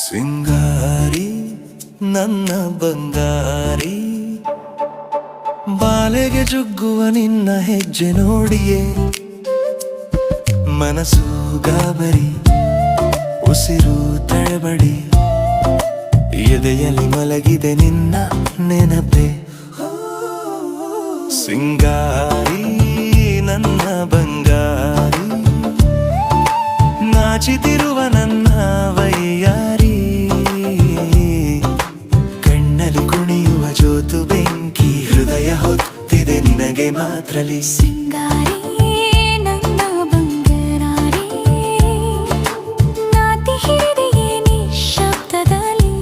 ಸಿಂಗಾರಿ ನನ್ನ ಬಂಗಾರಿ, ಬಾಲೆಗೆ ಜುಗ್ಗುವ ನಿನ್ನ ಹೆಜ್ಜೆ ನೋಡಿಯೇ ಮನಸ್ಸು ಗಾಬರಿ, ಉಸಿರು ತಳಬಡಿ, ಎದೆಯಲ್ಲಿ ಮಲಗಿದೆ ನಿನ್ನ ನೆನಪೆ. ಸಿಂಗಾರಿ ನನ್ನ ಬಂಗಾರಿ, ನಾಚಿತಿರುವ ನನ್ನ ವೈಯಾರಿ, ಕಣ್ಣಲ್ಲಿ ಕುಣಿಯುವ ಜೋತು ಬೆಂಕಿ, ಹೃದಯ ಹೊತ್ತಿದೆ ನಿನಗೆ ಮಾತ್ರಲಿ. ಸಿಂಗಾರಿ ನನ್ನ ಬಂಗಾರಿ, ನಾತಿ ಹಿಡಿದೆಯೇ ನಿಶ್ಶಬ್ದದಲ್ಲಿ,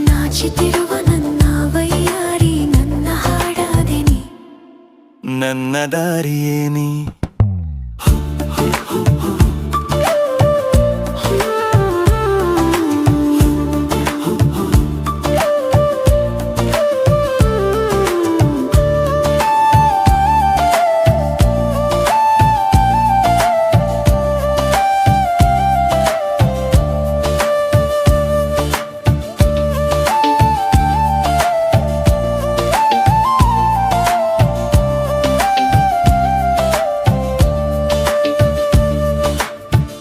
ನಾಚಿತಿರುವ ನನ್ನ ವೈಯಾರಿ, ನನ್ನ ಹಾಡಾದೆ ನೀ, ನನ್ನ ದಾರಿಯೇ ನೀ.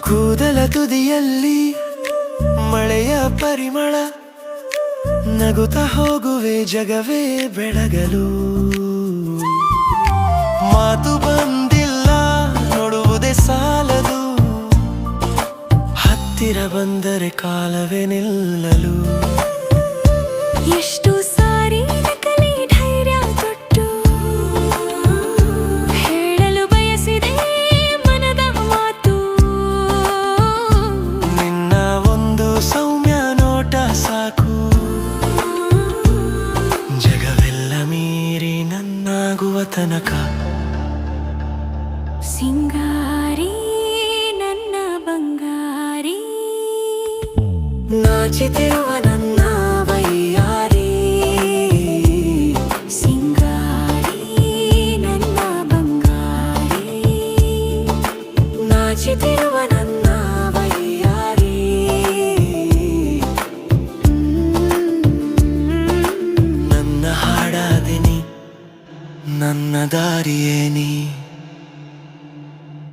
ಕೂದಲ ತುದಿಯಲ್ಲಿ ಮಳೆಯ ಪರಿಮಳ, ನಗುತ್ತಾ ಹೋಗುವೆ ಜಗವೇ ಬೆಳಗಲು. ಮಾತು ಬಂದಿಲ್ಲ ನೋಡುವುದೇ ಸಾಲದು, ಹತ್ತಿರ ಬಂದರೆ ಕಾಲವೇ ನಿಲ್ಲಲು. ಎಷ್ಟು ಸಾರಿ ನಕಲಿ ಧೈರ್ಯ ತೊಟ್ಟು ಹೇಳಲು ಬಯಸಿದೆ ಮನದ ಮಾತು, ನಿನ್ನ ಒಂದು ಸೌಮ್ಯ ನೋಟ ಸಾಕು, ಜಗವೆಲ್ಲ ಮೀರಿ ನನ್ನಾಗುವ ತನಕ. ಸಿಂಗಾರಿ ನನ್ನ ಬಂಗಾರಿ, ನಾಚಿತಿರುವ ನನ್ನ ವೈಯಾರಿ, ಸಿಂಗಾರಿ ನನ್ನ ಬಂಗಾರಿ, ನಾಚಿತಿರುವ ನನ್ನ ವೈಯಾರಿ, ನನ್ನ ಹಾಡಾದೆ ನೀ, ನನ್ನ ದಾರಿಯೇ ನೀ.